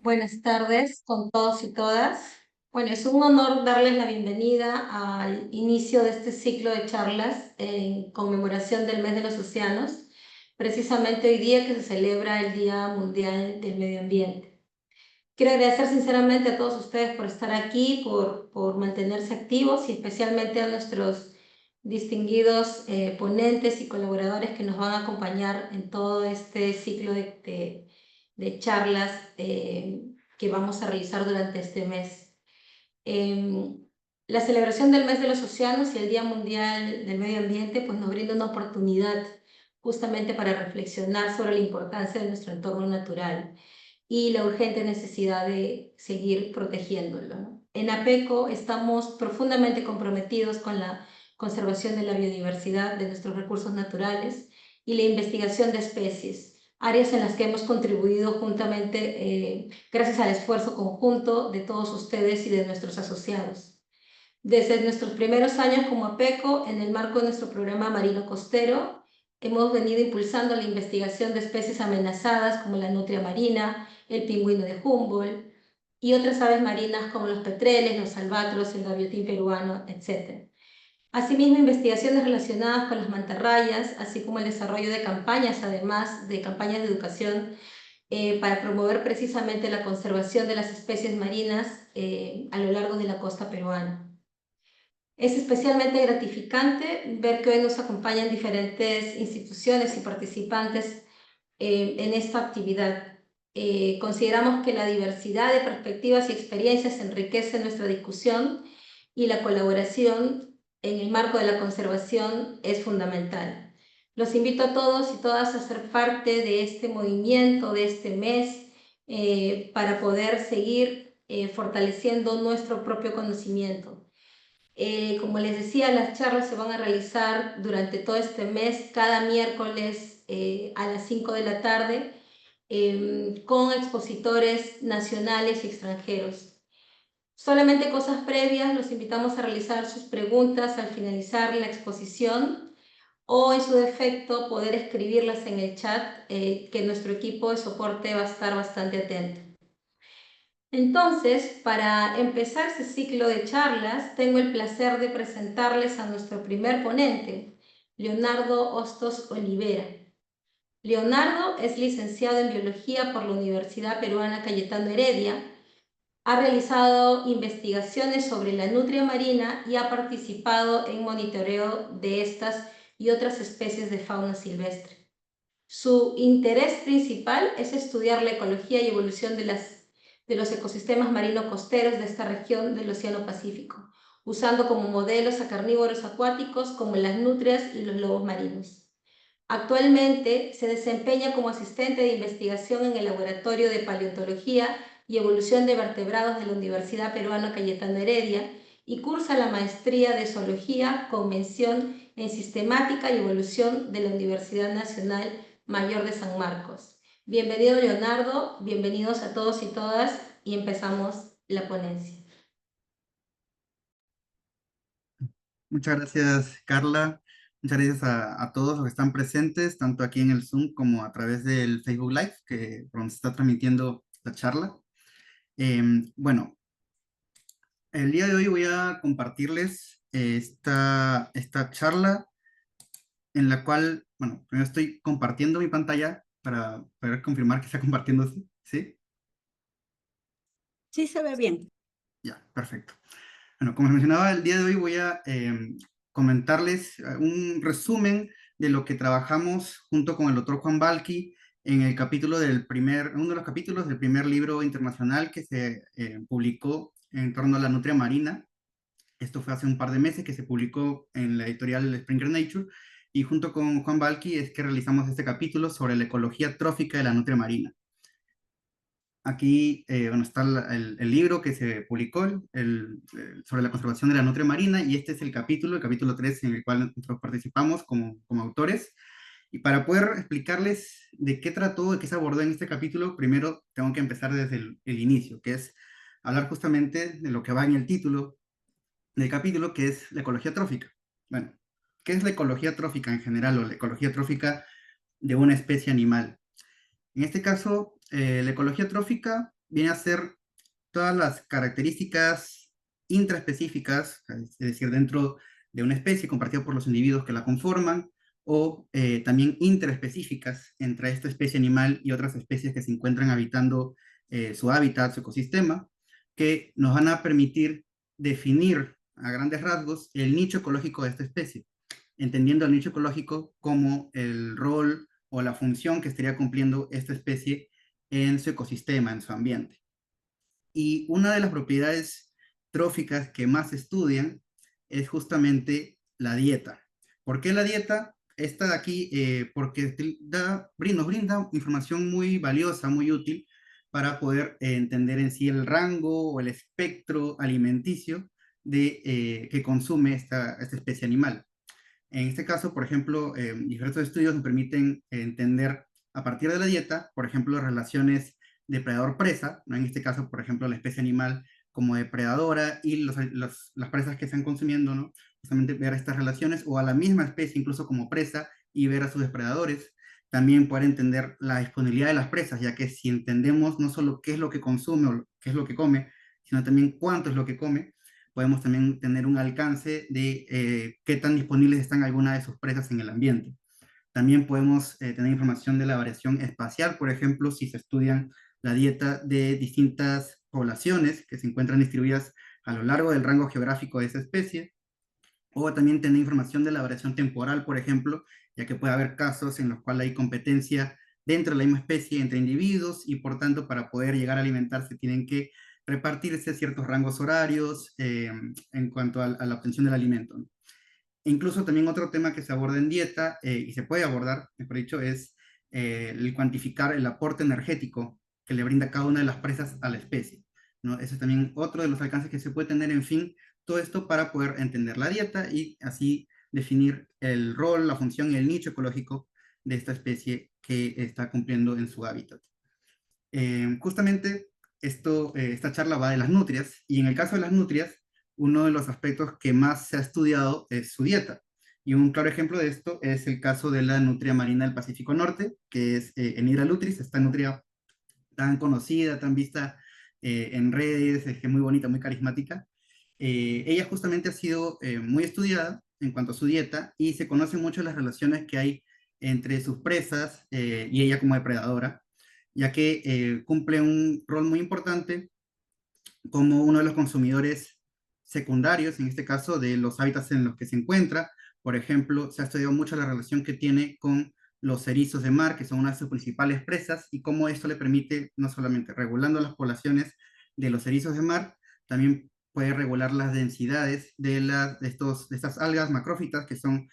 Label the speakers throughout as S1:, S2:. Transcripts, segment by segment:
S1: Buenas tardes con todos y todas. Bueno, es un honor darles la bienvenida al inicio de este ciclo de charlas en conmemoración del Mes de los Océanos, precisamente hoy día que se celebra el Día Mundial del Medio Ambiente. Quiero agradecer sinceramente a todos ustedes por estar aquí, por mantenerse activos y especialmente a nuestros distinguidos ponentes y colaboradores que nos van a acompañar en todo este ciclo de charlas que vamos a realizar durante este mes. La celebración del Mes de los Océanos y el Día Mundial del Medio Ambiente pues nos brinda una oportunidad justamente para reflexionar sobre la importancia de nuestro entorno natural y la urgente necesidad de seguir protegiéndolo, ¿no? En APECO estamos profundamente comprometidos con la conservación de la biodiversidad, de nuestros recursos naturales y la investigación de especies, áreas en las que hemos contribuido juntamente gracias al esfuerzo conjunto de todos ustedes y de nuestros asociados. Desde nuestros primeros años como APECO, en el marco de nuestro programa Marino Costero, hemos venido impulsando la investigación de especies amenazadas como la nutria marina, el pingüino de Humboldt y otras aves marinas como los petreles, los albatros, el gaviotín peruano, etc. Asimismo, investigaciones relacionadas con las mantarrayas, así como el desarrollo de campañas, además de campañas de educación para promover precisamente la conservación de las especies marinas a lo largo de la costa peruana. Es especialmente gratificante ver que hoy nos acompañan diferentes instituciones y participantes en esta actividad. Consideramos que la diversidad de perspectivas y experiencias enriquece nuestra discusión y la colaboración en el marco de la conservación es fundamental. Los invito a todos y todas a ser parte de este movimiento, de este mes, para poder seguir fortaleciendo nuestro propio conocimiento. Como les decía, las charlas se van a realizar durante todo este mes, cada miércoles a las 5 de la tarde, con expositores nacionales y extranjeros. Solamente cosas previas, los invitamos a realizar sus preguntas al finalizar la exposición o en su defecto poder escribirlas en el chat, que nuestro equipo de soporte va a estar bastante atento. Entonces, para empezar este ciclo de charlas, tengo el placer de presentarles a nuestro primer ponente, Leonardo Hostos Olivera. Leonardo es licenciado en Biología por la Universidad Peruana Cayetano Heredia, ha realizado investigaciones sobre la nutria marina y ha participado en monitoreo de estas y otras especies de fauna silvestre. Su interés principal es estudiar la ecología y evolución de los ecosistemas marino-costeros de esta región del Océano Pacífico, usando como modelos a carnívoros acuáticos como las nutrias y los lobos marinos. Actualmente se desempeña como asistente de investigación en el Laboratorio de Paleontología y Evolución de Vertebrados de la Universidad Peruana Cayetano Heredia y cursa la maestría de Zoología con mención en Sistemática y Evolución de la Universidad Nacional Mayor de San Marcos. Bienvenido, Leonardo, bienvenidos a todos y todas y empezamos la ponencia.
S2: Muchas gracias, Carla. Muchas gracias a todos los que están presentes, tanto aquí en el Zoom como a través del Facebook Live, que donde se está transmitiendo la charla. Bueno, el día de hoy voy a compartirles esta charla en la cual, bueno, primero estoy compartiendo mi pantalla para poder confirmar que está compartiéndose, ¿sí?
S3: Sí, se ve bien.
S2: Ya, perfecto. Bueno, como les mencionaba, el día de hoy voy a comentarles un resumen de lo que trabajamos junto con el doctor Juan Balqui en el capítulo uno de los capítulos del primer libro internacional que se publicó en torno a la nutria marina. Esto fue hace un par de meses que se publicó en la editorial Springer Nature y junto con Juan Balqui es que realizamos este capítulo sobre la ecología trófica de la nutria marina. Aquí bueno, está el libro que se publicó sobre la conservación de la nutria marina y este es el capítulo 3 en el cual nosotros participamos como autores. Y para poder explicarles de qué trató, de qué se abordó en este capítulo, primero tengo que empezar desde el inicio, que es hablar justamente de lo que va en el título del capítulo, que es la ecología trófica. Bueno, ¿qué es la ecología trófica en general o la ecología trófica de una especie animal? En este caso, la ecología trófica viene a ser todas las características intraespecíficas, es decir, dentro de una especie compartida por los individuos que la conforman, o también interespecíficas entre esta especie animal y otras especies que se encuentran habitando su hábitat, su ecosistema, que nos van a permitir definir a grandes rasgos el nicho ecológico de esta especie, entendiendo el nicho ecológico como el rol o la función que estaría cumpliendo esta especie en su ecosistema, en su ambiente. Y una de las propiedades tróficas que más se estudian es justamente la dieta. ¿Por qué la dieta? Esta de aquí, porque nos brinda información muy valiosa, muy útil para poder entender en sí el rango o el espectro alimenticio que consume esta especie animal. En este caso, por ejemplo, diversos estudios nos permiten entender a partir de la dieta, por ejemplo, relaciones depredador-presa, ¿no? En este caso, por ejemplo, la especie animal como depredadora y las presas que están consumiendo, ¿no? Justamente ver estas relaciones o a la misma especie incluso como presa y ver a sus depredadores. También poder entender la disponibilidad de las presas, ya que si entendemos no solo qué es lo que consume o qué es lo que come, sino también cuánto es lo que come, podemos también tener un alcance de qué tan disponibles están algunas de sus presas en el ambiente. También podemos tener información de la variación espacial, por ejemplo, si se estudian la dieta de distintas poblaciones que se encuentran distribuidas a lo largo del rango geográfico de esa especie, o también tener información de la variación temporal, por ejemplo, ya que puede haber casos en los cuales hay competencia dentro de la misma especie entre individuos y por tanto para poder llegar a alimentarse tienen que repartirse ciertos rangos horarios en cuanto a la obtención del alimento, ¿no? Incluso también otro tema que se aborda en dieta y se puede abordar, mejor dicho, es el cuantificar el aporte energético que le brinda cada una de las presas a la especie, ¿no? Ese es también otro de los alcances que se puede tener, en fin, todo esto para poder entender la dieta y así definir el rol, la función y el nicho ecológico de esta especie que está cumpliendo en su hábitat. Justamente esta charla va de las nutrias y en el caso de las nutrias, uno de los aspectos que más se ha estudiado es su dieta. Y un claro ejemplo de esto es el caso de la nutria marina del Pacífico Norte, que es Enhydra lutris, esta nutria tan conocida, tan vista en redes, es que muy bonita, muy carismática. Ella justamente ha sido muy estudiada en cuanto a su dieta y se conocen mucho las relaciones que hay entre sus presas y ella como depredadora, ya que cumple un rol muy importante como uno de los consumidores secundarios, en este caso, de los hábitats en los que se encuentra. Por ejemplo, se ha estudiado mucho la relación que tiene con los erizos de mar, que son una de sus principales presas, y cómo esto le permite, no solamente regulando las poblaciones de los erizos de mar, también puede regular las densidades de estas algas macrófitas que son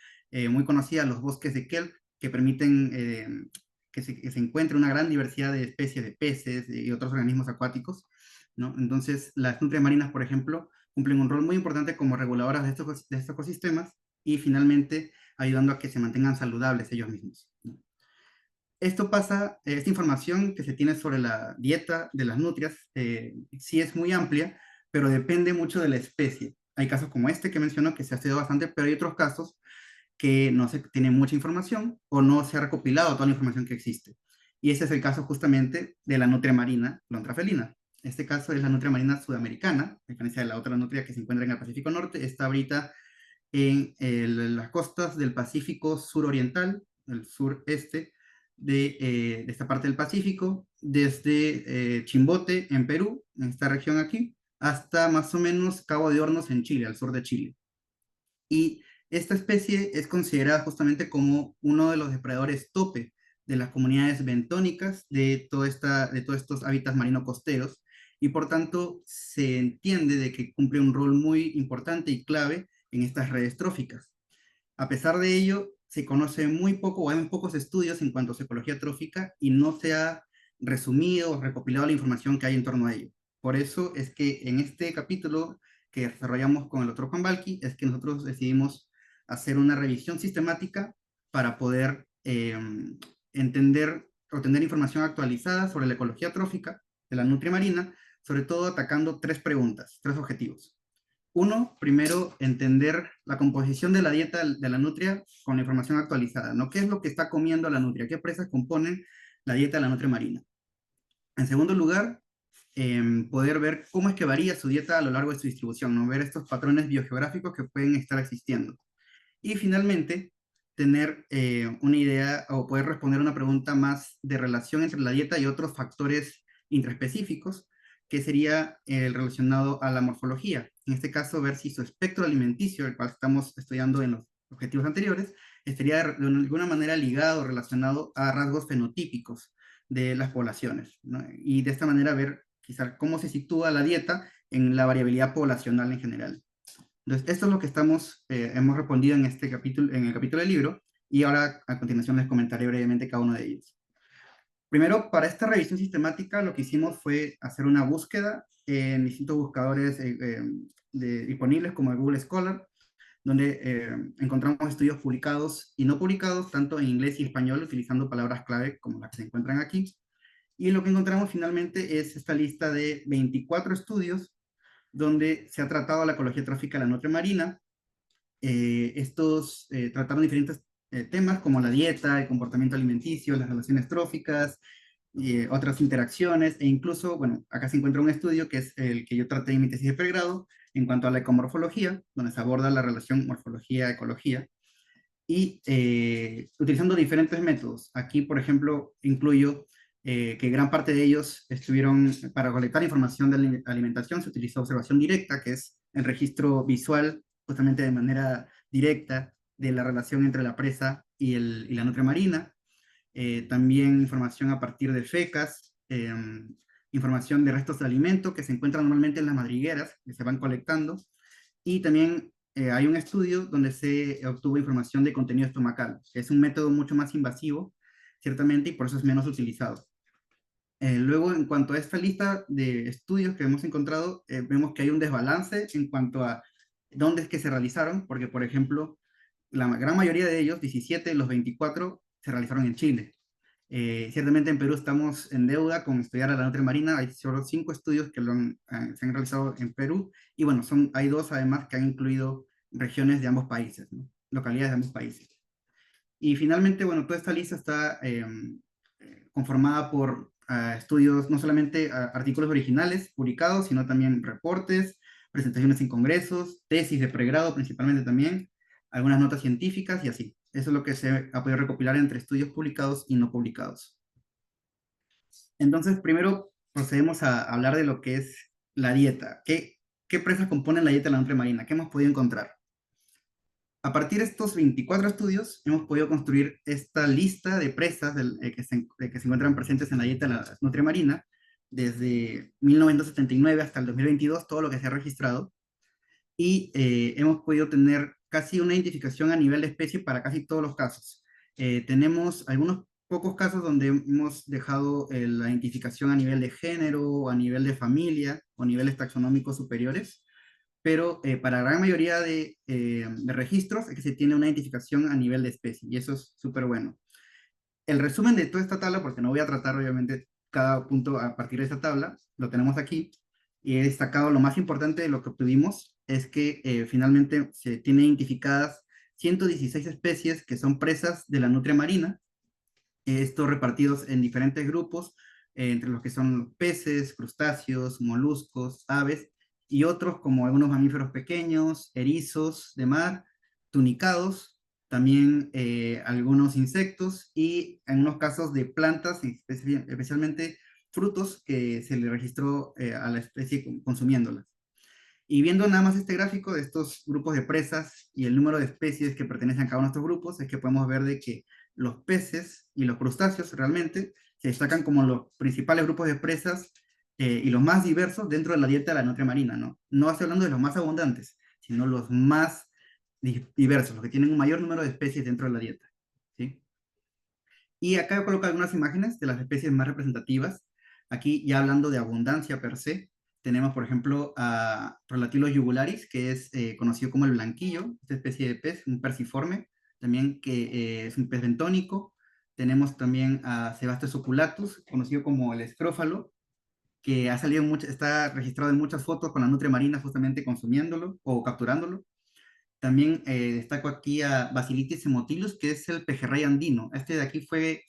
S2: muy conocidas, los bosques de kelp, que permiten que se encuentre una gran diversidad de especies de peces y otros organismos acuáticos, ¿no? Entonces, las nutrias marinas, por ejemplo, cumplen un rol muy importante como reguladoras de estos ecosistemas y finalmente ayudando a que se mantengan saludables ellos mismos, ¿no? Esto pasa, esta información que se tiene sobre la dieta de las nutrias, sí es muy amplia, pero depende mucho de la especie. Hay casos como este que menciono que se ha estudiado bastante, pero hay otros casos que no se tiene mucha información o no se ha recopilado toda la información que existe. Y ese es el caso justamente de la nutria marina lontrafelina. Este caso es la nutria marina sudamericana, a diferencia de la otra nutria que se encuentra en el Pacífico Norte, está ahorita en las costas del Pacífico suroriental, el sureste de esta parte del Pacífico, desde Chimbote en Perú, en esta región aquí, hasta más o menos Cabo de Hornos en Chile, al sur de Chile. Y esta especie es considerada justamente como uno de los depredadores tope de las comunidades bentónicas de todos estos hábitats marino costeros y por tanto se entiende de que cumple un rol muy importante y clave en estas redes tróficas. A pesar de ello, se conoce muy poco o hay muy pocos estudios en cuanto a ecología trófica y no se ha resumido o recopilado la información que hay en torno a ello. Por eso es que en este capítulo que desarrollamos con el otro Juan Balki, es que nosotros decidimos hacer una revisión sistemática para poder entender o tener información actualizada sobre la ecología trófica de la nutria marina, sobre todo atacando tres preguntas, tres objetivos. Uno, primero, entender la composición de la dieta de la nutria con la información actualizada, ¿no? ¿Qué es lo que está comiendo la nutria? ¿Qué presas componen la dieta de la nutria marina? En segundo lugar, poder ver cómo es que varía su dieta a lo largo de su distribución, ¿no? Ver estos patrones biogeográficos que pueden estar existiendo. Y finalmente, tener una idea o poder responder una pregunta más de relación entre la dieta y otros factores intraespecíficos, que sería el relacionado a la morfología. En este caso, ver si su espectro alimenticio, el cual estamos estudiando en los objetivos anteriores, estaría de alguna manera ligado, relacionado a rasgos fenotípicos de las poblaciones, ¿no? Y de esta manera ver quizás cómo se sitúa la dieta en la variabilidad poblacional en general. Entonces, esto es lo que hemos respondido en este capítulo, en el capítulo del libro, y ahora a continuación les comentaré brevemente cada uno de ellos. Primero, para esta revisión sistemática, lo que hicimos fue hacer una búsqueda en distintos buscadores disponibles como el Google Scholar, donde encontramos estudios publicados y no publicados, tanto en inglés y español, utilizando palabras clave como las que se encuentran aquí. Y lo que encontramos finalmente es esta lista de 24 estudios donde se ha tratado la ecología trófica de la nutria marina. Estos trataron diferentes temas como la dieta, el comportamiento alimenticio, las relaciones tróficas, otras interacciones, e incluso, bueno, acá se encuentra un estudio que es el que yo traté en mi tesis de pregrado en cuanto a la ecomorfología, donde se aborda la relación morfología-ecología, y utilizando diferentes métodos. Aquí, por ejemplo, incluyo que gran parte de ellos estuvieron, para colectar información de alimentación, se utilizó observación directa, que es el registro visual, justamente de manera directa, de la relación entre la presa y la nutria marina. También información a partir de fecas, información de restos de alimento que se encuentran normalmente en las madrigueras, que se van colectando, y también hay un estudio donde se obtuvo información de contenido estomacal, que es un método mucho más invasivo, ciertamente, y por eso es menos utilizado. Luego, en cuanto a esta lista de estudios que hemos encontrado, vemos que hay un desbalance en cuanto a dónde es que se realizaron, porque, por ejemplo, la gran mayoría de ellos, 17 de los 24, se realizaron en Chile. Ciertamente en Perú estamos en deuda con estudiar a la nutria marina. Hay solo 5 estudios que se han realizado en Perú, y bueno, hay 2 además que han incluido regiones de ambos países, ¿no? Localidades de ambos países. Y finalmente, bueno, toda esta lista está conformada por estudios, no solamente artículos originales publicados, sino también reportes, presentaciones en congresos, tesis de pregrado principalmente también, algunas notas científicas y así. Eso es lo que se ha podido recopilar entre estudios publicados y no publicados. Entonces, primero procedemos a hablar de lo que es la dieta. ¿Qué presas componen la dieta de la nutria marina? ¿Qué hemos podido encontrar? A partir de estos 24 estudios, hemos podido construir esta lista de presas que se encuentran presentes en la dieta de la nutria marina desde 1979 hasta el 2022, todo lo que se ha registrado, y hemos podido tener casi una identificación a nivel de especie para casi todos los casos. Tenemos algunos pocos casos donde hemos dejado la identificación a nivel de género, a nivel de familia o niveles taxonómicos superiores, pero para la gran mayoría de registros es que se tiene una identificación a nivel de especie, y eso es súper bueno. El resumen de toda esta tabla, porque no voy a tratar obviamente cada punto a partir de esta tabla, lo tenemos aquí, y he destacado lo más importante de lo que obtuvimos, es que finalmente se tienen identificadas 116 especies que son presas de la nutria marina, estos repartidos en diferentes grupos, entre los que son peces, crustáceos, moluscos, aves, y otros como algunos mamíferos pequeños, erizos de mar, tunicados, también algunos insectos y en unos casos de plantas, especialmente frutos que se le registró a la especie consumiéndolas. Y viendo nada más este gráfico de estos grupos de presas y el número de especies que pertenecen a cada uno de estos grupos, es que podemos ver de que los peces y los crustáceos realmente se destacan como los principales grupos de presas y los más diversos dentro de la dieta de la nutria marina, ¿no? No estoy hablando de los más abundantes, sino los más diversos, los que tienen un mayor número de especies dentro de la dieta, ¿sí? Y acá coloco algunas imágenes de las especies más representativas. Aquí ya hablando de abundancia per se, tenemos por ejemplo a Prolatilos jugularis, que es conocido como el blanquillo, esta especie de pez, un perciforme, también que es un pez bentónico. Tenemos también a Sebastes oculatus, conocido como el escrófalo, que ha salido está registrado en muchas fotos con la nutria marina justamente consumiéndolo o capturándolo. También destaco aquí a Basilitis hemotilus, que es el pejerrey andino. Este de aquí fue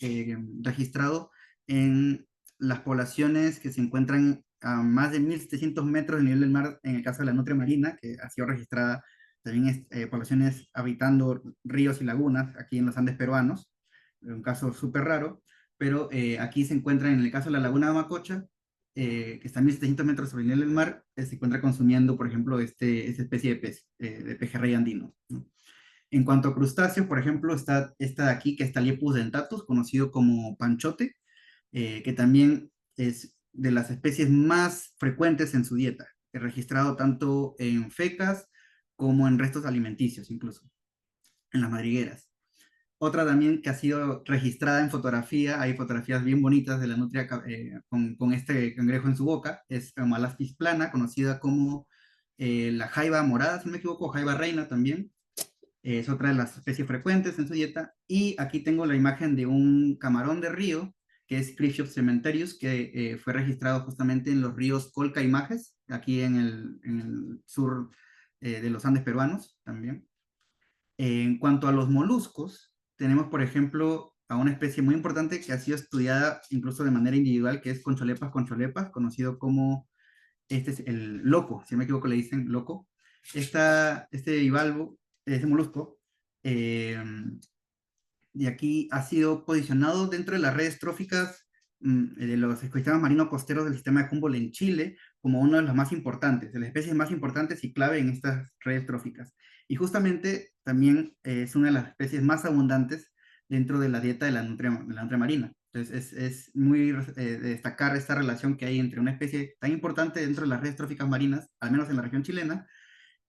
S2: registrado en las poblaciones que se encuentran a más de 1.700 metros del nivel del mar en el caso de la nutria marina, que ha sido registrada también poblaciones habitando ríos y lagunas aquí en los Andes peruanos, un caso súper raro, pero aquí se encuentra en el caso de la laguna de Macocha, que está a 1.700 metros sobre el nivel del mar, se encuentra consumiendo, por ejemplo, esta especie de pejerrey andino, ¿no? En cuanto a crustáceos, por ejemplo, está esta de aquí, que es Taliepus dentatus, conocido como panchote, que también es de las especies más frecuentes en su dieta, registrado tanto en fecas como en restos alimenticios, incluso en las madrigueras. Otra también que ha sido registrada en fotografía, hay fotografías bien bonitas de la nutria con este cangrejo en su boca, es Malaspis plana, conocida como la jaiba morada, si no me equivoco, jaiba reina también, es otra de las especies frecuentes en su dieta. Y aquí tengo la imagen de un camarón de río, que es Cryptops cementerius, que fue registrado justamente en los ríos Colca y Majes, aquí en el sur de los Andes peruanos también. En cuanto a los moluscos, tenemos, por ejemplo, a una especie muy importante que ha sido estudiada incluso de manera individual, que es concholepas, conocido como, este es el loco, si no me equivoco le dicen loco. Este bivalvo, este molusco, eh, y aquí ha sido posicionado dentro de las redes tróficas de los ecosistemas marinos costeros del sistema de Humboldt en Chile como uno de los más importantes, de las especies más importantes y clave en estas redes tróficas. Y justamente también es una de las especies más abundantes dentro de la dieta de la nutria marina. Entonces es muy de destacar esta relación que hay entre una especie tan importante dentro de las redes tróficas marinas, al menos en la región chilena,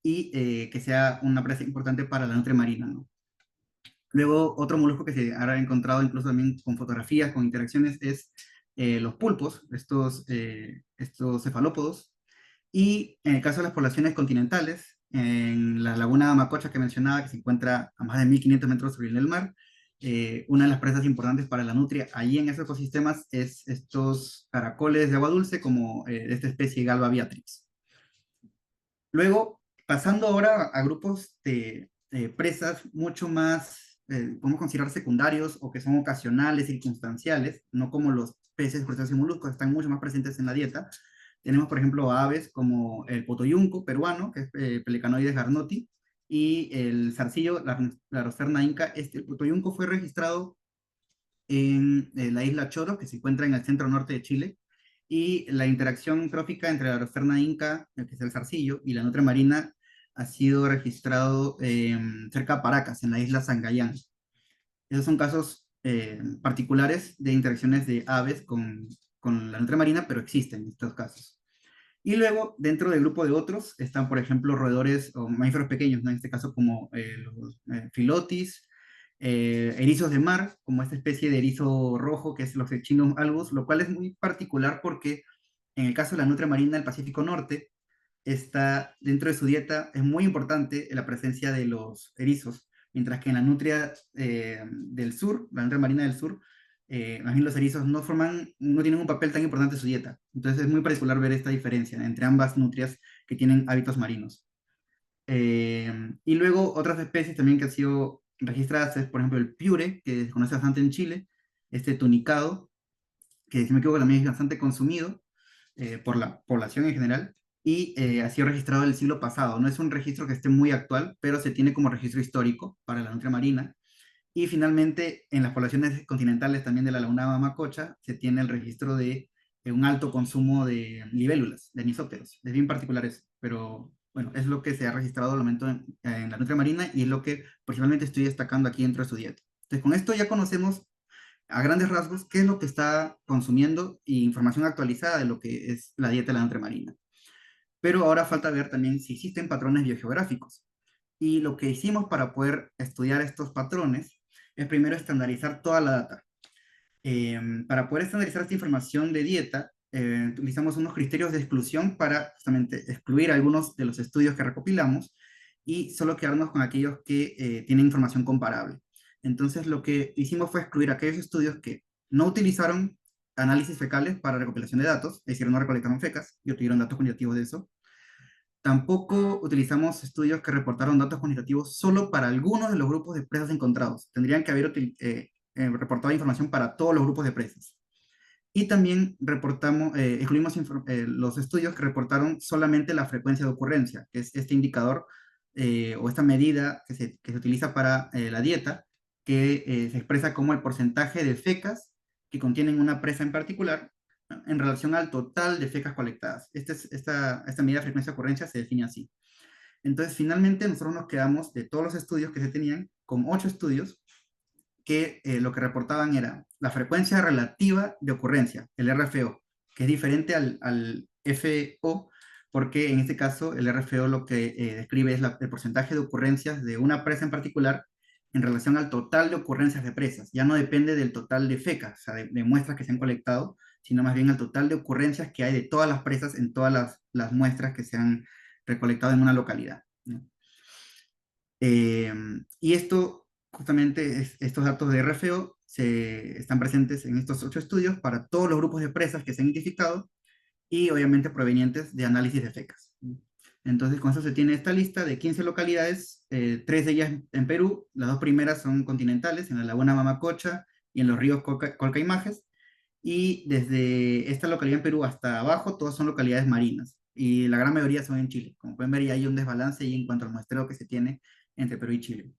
S2: y que sea una presa importante para la nutria marina, ¿no? Luego, otro molusco que se ha encontrado incluso también con fotografías, con interacciones, es los pulpos, estos cefalópodos. Y en el caso de las poblaciones continentales, en la laguna Macocha que mencionaba, que se encuentra a más de 1.500 metros sobre el nivel del mar, una de las presas importantes para la nutria allí en esos ecosistemas es estos caracoles de agua dulce, como de esta especie Galba beatrix. Luego, pasando ahora a grupos de presas mucho más, podemos considerar secundarios o que son ocasionales, circunstanciales, no como los peces, crustáceos y moluscos, están mucho más presentes en la dieta. Tenemos, por ejemplo, aves como el potoyunco peruano, que es Pelecanoides garnoti, y el zarcillo, la rosterna inca. El potoyunco fue registrado en la isla Choro, que se encuentra en el centro norte de Chile, y la interacción trófica entre la rosterna inca, que es el zarcillo, y la nutria marina ha sido registrado cerca de Paracas, en la isla Sangayán. Esos son casos particulares de interacciones de aves con la nutria marina, pero existen estos casos. Y luego, dentro del grupo de otros, están, por ejemplo, roedores o mamíferos pequeños, ¿no? En este caso como los filotis, erizos de mar, como esta especie de erizo rojo, que es los Echinus albus, lo cual es muy particular porque en el caso de la nutria marina del Pacífico Norte, está dentro de su dieta, es muy importante la presencia de los erizos, mientras que en la nutria del sur, la nutria marina del sur, más bien los erizos no tienen un papel tan importante en su dieta. Entonces es muy particular ver esta diferencia entre ambas nutrias que tienen hábitos marinos. Y luego otras especies también que han sido registradas es, por ejemplo, el piure, que se conoce bastante en Chile, este tunicado, que si me equivoco también es bastante consumido por la población en general, y ha sido registrado el siglo pasado. No es un registro que esté muy actual, pero se tiene como registro histórico para la nutria marina. Y finalmente, en las poblaciones continentales también de la laguna Macocha, se tiene el registro de un alto consumo de libélulas, de anisópteros. Es bien particular eso, pero bueno, es lo que se ha registrado al momento en la nutria marina y es lo que principalmente estoy destacando aquí dentro de su dieta. Entonces, con esto ya conocemos a grandes rasgos qué es lo que está consumiendo y información actualizada de lo que es la dieta de la nutria marina. Pero ahora falta ver también si existen patrones biogeográficos. Y lo que hicimos para poder estudiar estos patrones es primero estandarizar toda la data. Para poder estandarizar esta información de dieta, utilizamos unos criterios de exclusión para justamente excluir algunos de los estudios que recopilamos y solo quedarnos con aquellos que tienen información comparable. Entonces, lo que hicimos fue excluir aquellos estudios que no utilizaron análisis fecales para recopilación de datos, es decir, no recolectaron fecas y obtuvieron datos cuantitativos de eso. Tampoco utilizamos estudios que reportaron datos cuantitativos solo para algunos de los grupos de presas encontrados. Tendrían que haber reportado información para todos los grupos de presas. Y también reportamos, excluimos los estudios que reportaron solamente la frecuencia de ocurrencia, que es este indicador o esta medida que se utiliza para la dieta, que se expresa como el porcentaje de fecas que contienen una presa en particular, ¿no?, en relación al total de fecas colectadas. Esta medida de frecuencia de ocurrencia se define así. Entonces, finalmente, nosotros nos quedamos de todos los estudios que se tenían con 8 estudios que lo que reportaban era la frecuencia relativa de ocurrencia, el RFO, que es diferente al FO, porque en este caso el RFO lo que describe es el porcentaje de ocurrencias de una presa en particular en relación al total de ocurrencias de presas. Ya no depende del total de fecas, o sea, de muestras que se han colectado, sino más bien el total de ocurrencias que hay de todas las presas en todas las muestras que se han recolectado en una localidad, ¿no? Y esto, justamente, estos datos de RFO están presentes en estos 8 estudios para todos los grupos de presas que se han identificado y obviamente provenientes de análisis de fecas. Entonces, con eso se tiene esta lista de 15 localidades, 3 de ellas en Perú, las dos primeras son continentales, en la laguna Mamacocha y en los ríos Colca y Majes, y desde esta localidad en Perú hasta abajo, todas son localidades marinas, y la gran mayoría son en Chile. Como pueden ver, ya hay un desbalance ahí en cuanto al muestreo que se tiene entre Perú y Chile.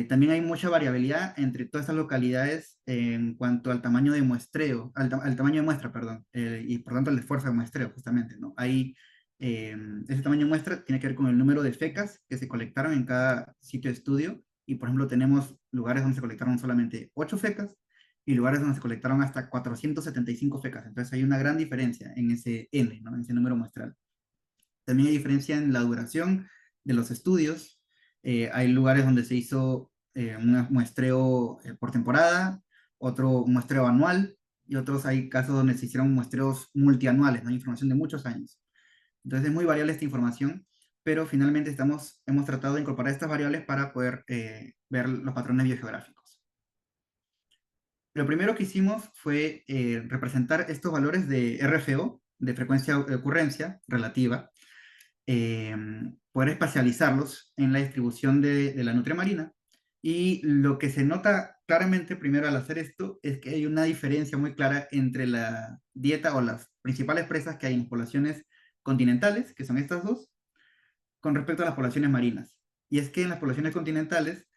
S2: También hay mucha variabilidad entre todas estas localidades en cuanto al tamaño de muestreo, al tamaño de muestra, perdón, y por tanto el esfuerzo de muestreo, justamente, ¿no? Eh, Ese tamaño de muestra tiene que ver con el número de fecas que se colectaron en cada sitio de estudio, y por ejemplo tenemos lugares donde se colectaron solamente 8 fecas y lugares donde se colectaron hasta 475 fecas, entonces hay una gran diferencia en ese N, ¿no? En ese número muestral. También hay diferencia en la duración de los estudios. Hay lugares donde se hizo un muestreo por temporada, otro muestreo anual, y otros hay casos donde se hicieron muestreos multianuales, ¿no? Información de muchos años. Entonces es muy variable esta información, pero finalmente hemos tratado de incorporar estas variables para poder ver los patrones biogeográficos. Lo primero que hicimos fue representar estos valores de RFO, de frecuencia de ocurrencia relativa, eh, poder espacializarlos en la distribución de la nutria marina. Y lo que se nota claramente primero al hacer esto es que hay una diferencia muy clara entre la dieta o las principales presas que hay en las poblaciones continentales, que son estas dos, con respecto a las poblaciones marinas. Y es que en las poblaciones continentales,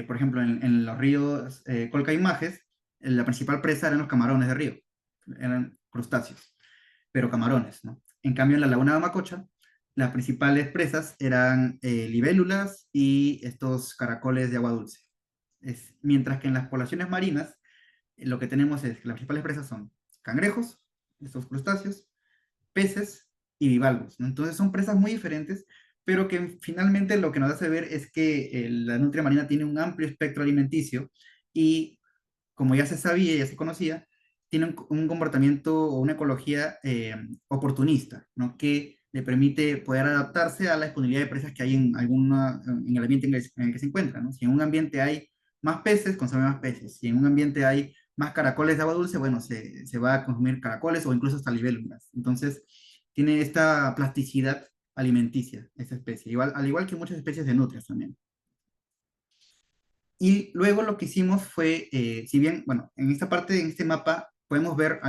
S2: por ejemplo, en los ríos Colca y Majes, la principal presa eran los camarones de río, eran crustáceos, pero camarones, ¿no? En cambio, en la laguna de Macocha, las principales presas eran libélulas y estos caracoles de agua dulce. Mientras que en las poblaciones marinas, lo que tenemos es que las principales presas son cangrejos, estos crustáceos, peces y bivalvos, ¿no? Entonces son presas muy diferentes, pero que finalmente lo que nos hace ver es que la nutria marina tiene un amplio espectro alimenticio y, como ya se sabía, y ya se conocía, tiene un comportamiento o una ecología oportunista, ¿no? Que le permite poder adaptarse a la disponibilidad de presas que hay en el ambiente en el que se encuentra, ¿no? Si en un ambiente hay más peces, consume más peces. Si en un ambiente hay más caracoles de agua dulce, bueno, se va a consumir caracoles o incluso hasta libélulas. Entonces, tiene esta plasticidad alimenticia, esta especie, al igual que muchas especies de nutrias también. Y luego lo que hicimos fue, si bien, bueno, en esta parte, en este mapa, podemos ver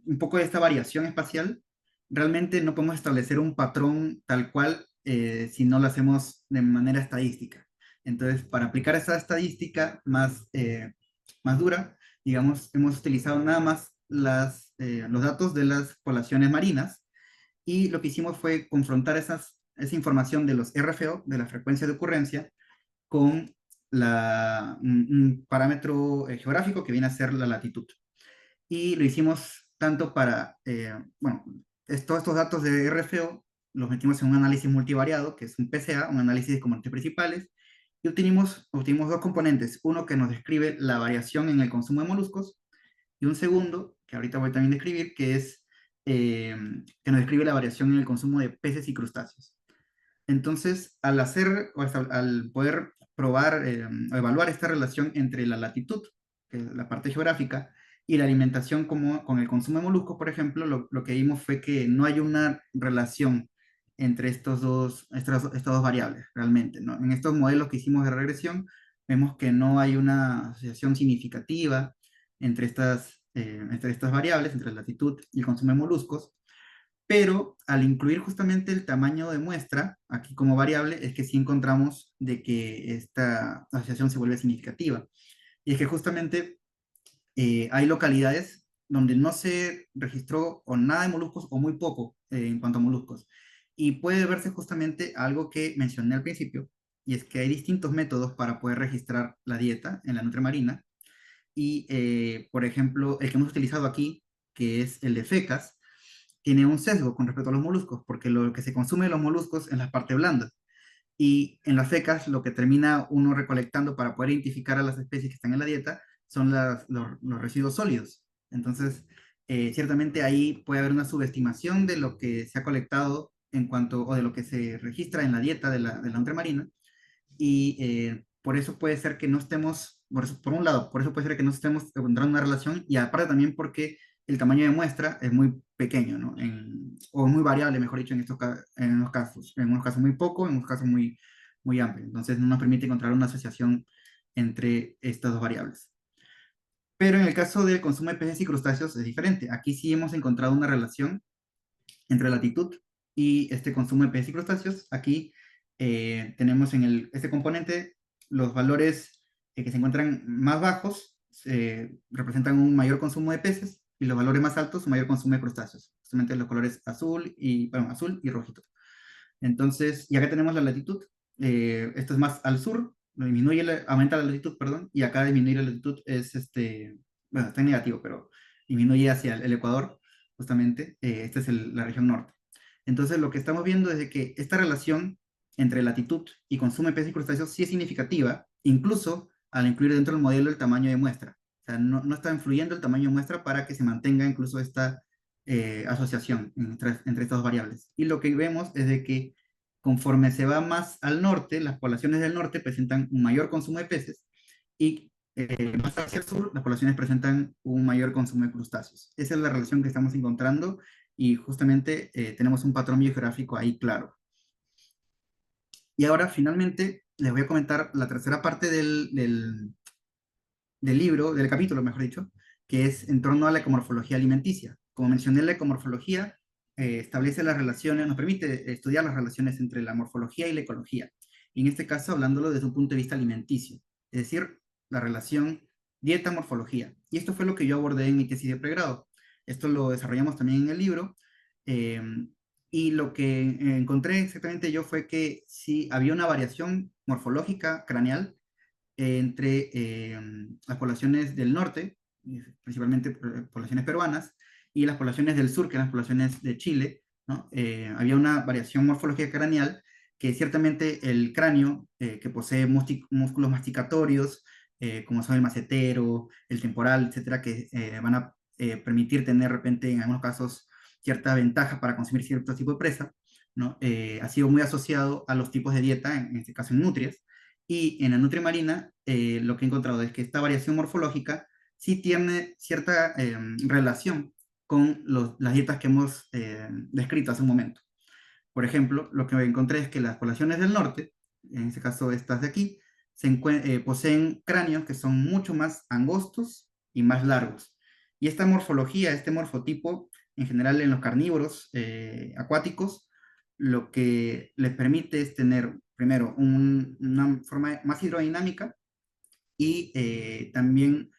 S2: un poco de esta variación espacial, realmente no podemos establecer un patrón tal cual si no lo hacemos de manera estadística. Entonces, para aplicar esa estadística más dura, digamos, hemos utilizado nada más los datos de las poblaciones marinas, y lo que hicimos fue confrontar esa información de los RFO, de la frecuencia de ocurrencia, con un parámetro geográfico que viene a ser la latitud. Y lo hicimos tanto para, bueno, todos estos datos de RFO los metimos en un análisis multivariado, que es un PCA, un análisis de componentes principales, y obtuvimos dos componentes, uno que nos describe la variación en el consumo de moluscos, y un segundo, que ahorita voy también a describir, que nos describe la variación en el consumo de peces y crustáceos. Entonces, al poder probar o evaluar esta relación entre la latitud, que es la parte geográfica, y la alimentación con el consumo de moluscos, por ejemplo, lo que vimos fue que no hay una relación entre estas dos variables, realmente, ¿no? En estos modelos que hicimos de regresión, vemos que no hay una asociación significativa entre estas variables, entre la latitud y el consumo de moluscos, pero al incluir justamente el tamaño de muestra aquí como variable, es que sí encontramos de que esta asociación se vuelve significativa. Y es que justamente hay localidades donde no se registró o nada de moluscos o muy poco en cuanto a moluscos. Y puede verse justamente algo que mencioné al principio, y es que hay distintos métodos para poder registrar la dieta en la nutria marina. Y, por ejemplo, el que hemos utilizado aquí, que es el de fecas, tiene un sesgo con respecto a los moluscos, porque lo que se consume de los moluscos es la parte blanda. Y en las fecas lo que termina uno recolectando para poder identificar a las especies que están en la dieta son los residuos sólidos. Entonces, ciertamente ahí puede haber una subestimación de lo que se ha colectado en cuanto, o de lo que se registra en la dieta de la nutria marina, y por eso puede ser que no estemos, por un lado, por eso puede ser que no estemos encontrando una relación, y aparte también porque el tamaño de muestra es muy pequeño, ¿no? O muy variable, mejor dicho, en unos casos. En unos casos muy poco, en unos casos muy, muy amplio. Entonces no nos permite encontrar una asociación entre estas dos variables. Pero en el caso del consumo de peces y crustáceos es diferente. Aquí sí hemos encontrado una relación entre latitud y este consumo de peces y crustáceos. Aquí tenemos en este componente los valores que se encuentran más bajos, representan un mayor consumo de peces, y los valores más altos un mayor consumo de crustáceos, justamente los colores azul y rojito. Entonces, y acá tenemos la latitud, esto es más al sur, aumenta la latitud, perdón, y acá disminuir la latitud es bueno, está en negativo, pero disminuye hacia el Ecuador, justamente, esta es la región norte. Entonces, lo que estamos viendo es de que esta relación entre latitud y consumo de peces y crustáceos sí es significativa, incluso al incluir dentro del modelo el tamaño de muestra. O sea, no está influyendo el tamaño de muestra para que se mantenga incluso esta asociación entre estas dos variables. Y lo que vemos es de que conforme se va más al norte, las poblaciones del norte presentan un mayor consumo de peces, y más hacia el sur, las poblaciones presentan un mayor consumo de crustáceos. Esa es la relación que estamos encontrando, y justamente tenemos un patrón biográfico ahí claro. Y ahora finalmente les voy a comentar la tercera parte del libro, del capítulo, mejor dicho, que es en torno a la ecomorfología alimenticia. Como mencioné, la ecomorfología establece las relaciones, nos permite estudiar las relaciones entre la morfología y la ecología. Y en este caso, hablándolo desde un punto de vista alimenticio, es decir, la relación dieta-morfología. Y esto fue lo que yo abordé en mi tesis de pregrado. Esto lo desarrollamos también en el libro. eh, y lo que encontré exactamente yo fue que sí había una variación morfológica craneal entre las poblaciones del norte, principalmente poblaciones peruanas, y las poblaciones del sur, que eran las poblaciones de Chile, ¿no? Había una variación morfológica craneal, que ciertamente el cráneo, que posee músculos masticatorios, como son el macetero, el temporal, etcétera, que van a permitir tener de repente, en algunos casos, cierta ventaja para consumir cierto tipo de presa, ¿no? Ha sido muy asociado a los tipos de dieta, en este caso en nutrias, y en la nutria marina, lo que he encontrado es que esta variación morfológica sí tiene cierta relación con las dietas que hemos descrito hace un momento. Por ejemplo, lo que encontré es que las poblaciones del norte, en este caso estas de aquí, poseen cráneos que son mucho más angostos y más largos. Y esta morfología, este morfotipo, en general en los carnívoros acuáticos, lo que les permite es tener, primero, una forma más hidrodinámica, y también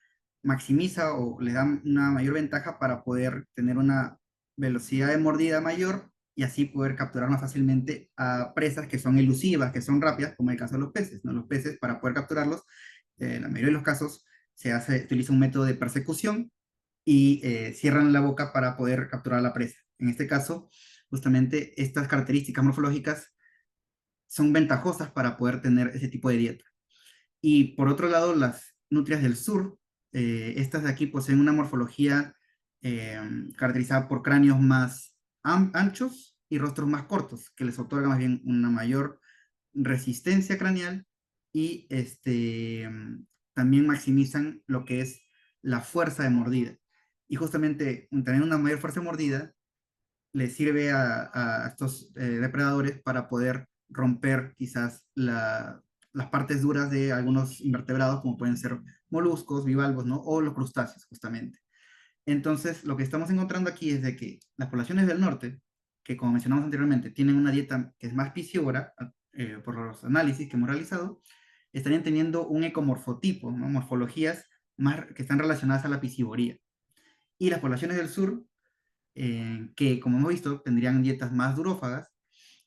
S2: maximiza o le da una mayor ventaja para poder tener una velocidad de mordida mayor, y así poder capturar más fácilmente a presas que son elusivas, que son rápidas, como el caso de los peces, ¿no? Los peces, para poder capturarlos, en la mayoría de los casos, utiliza un método de persecución, y cierran la boca para poder capturar la presa. En este caso, justamente estas características morfológicas son ventajosas para poder tener ese tipo de dieta. Y por otro lado, las nutrias del sur, estas de aquí poseen una morfología eh, caracterizada por cráneos más anchos y rostros más cortos, que les otorga más bien una mayor resistencia craneal, y también maximizan lo que es la fuerza de mordida. Y justamente tener una mayor fuerza de mordida les sirve a estos depredadores para poder romper quizás las partes duras de algunos invertebrados, como pueden ser moluscos, bivalvos, ¿no? O los crustáceos, justamente. Entonces, lo que estamos encontrando aquí es de que las poblaciones del norte, que como mencionamos anteriormente, tienen una dieta que es más piscívora, por los análisis que hemos realizado, estarían teniendo un ecomorfotipo, ¿no? Morfologías más, que están relacionadas a la piscivoría. Y las poblaciones del sur, que como hemos visto, tendrían dietas más durófagas,